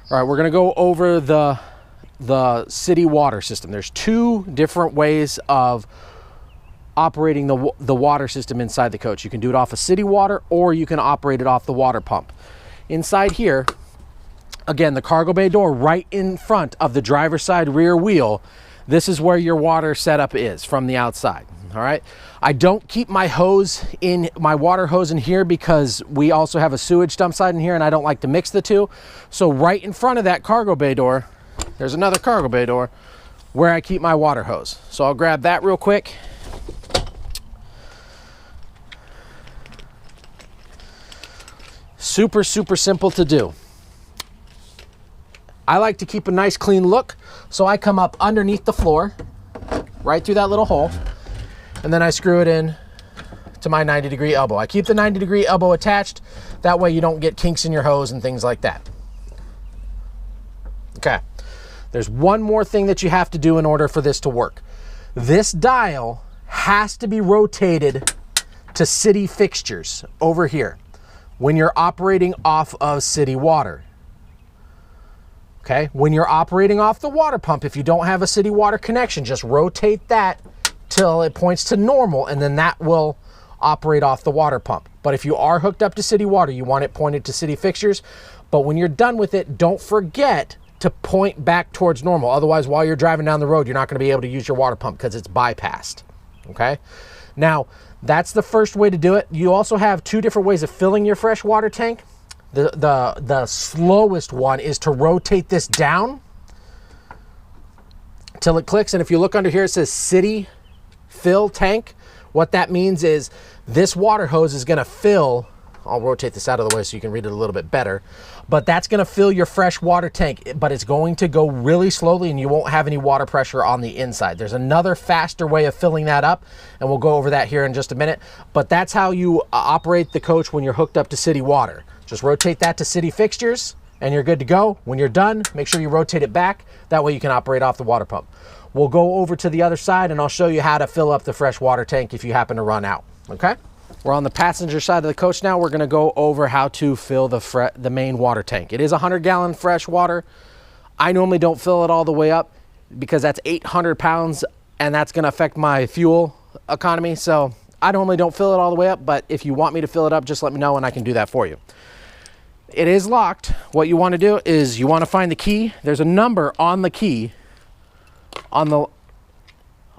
All right, we're gonna go over the city water system. There's two different ways of operating the water system inside the coach. You can do it off of city water, or you can operate it off the water pump. Inside here, again, the cargo bay door right in front of the driver's side rear wheel, this is where your water setup is from the outside. All right, I don't keep my water hose in here because we also have a sewage dump side in here and I don't like to mix the two. So right in front of that cargo bay door, there's another cargo bay door where I keep my water hose. So I'll grab that real quick. Super simple to do. I like to keep a nice clean look, so I come up underneath the floor, right through that little hole, and then I screw it in to my 90-degree elbow. I keep the 90-degree elbow attached, that way you don't get kinks in your hose and things like that. Okay, there's one more thing that you have to do in order for this to work. This dial has to be rotated to city fixtures over here when you're operating off of city water. Okay, when you're operating off the water pump, if you don't have a city water connection, just rotate that till it points to normal, and then that will operate off the water pump. But if you are hooked up to city water, you want it pointed to city fixtures. But when you're done with it, don't forget to point back towards normal. Otherwise, while you're driving down the road, you're not going to be able to use your water pump because it's bypassed. Okay, now that's the first way to do it. You also have two different ways of filling your fresh water tank. The slowest one is to rotate this down till it clicks, and if you look under here, it says city fill tank. What that means is this water hose is going to fill, I'll rotate this out of the way so you can read it a little bit better, but that's going to fill your fresh water tank, but it's going to go really slowly and you won't have any water pressure on the inside. There's another faster way of filling that up, and we'll go over that here in just a minute, but that's how you operate the coach when you're hooked up to city water. Just rotate that to city fixtures and you're good to go. When you're done, make sure you rotate it back. That way you can operate off the water pump. We'll go over to the other side and I'll show you how to fill up the fresh water tank if you happen to run out, okay? We're on the passenger side of the coach now. We're gonna go over how to fill the main water tank. It is 100-gallon fresh water. I normally don't fill it all the way up because that's 800 pounds and that's gonna affect my fuel economy. So I normally don't fill it all the way up, but if you want me to fill it up, just let me know and I can do that for you. It is locked. What you want to do is you want to find the key. There's a number on the key, on the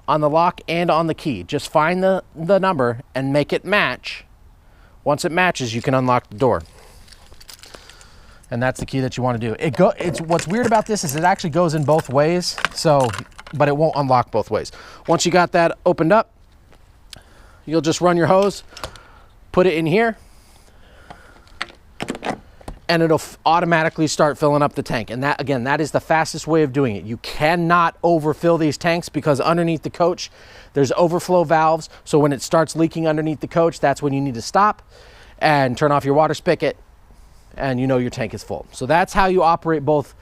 lock and on the key. Just find the number and make it match. Once it matches, you can unlock the door. And that's the key that you want to do. It's what's weird about this is it actually goes in both ways. But it won't unlock both ways. Once you got that opened up, you'll just run your hose, put it in here, and it'll automatically start filling up the tank. And that, again, that is the fastest way of doing it. You cannot overfill these tanks because underneath the coach, there's overflow valves. So when it starts leaking underneath the coach, that's when you need to stop and turn off your water spigot and you know your tank is full. So that's how you operate both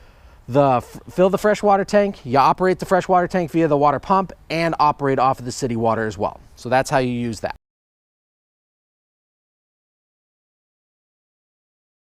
fill the freshwater tank, you operate the freshwater tank via the water pump, and operate off of the city water as well. So that's how you use that.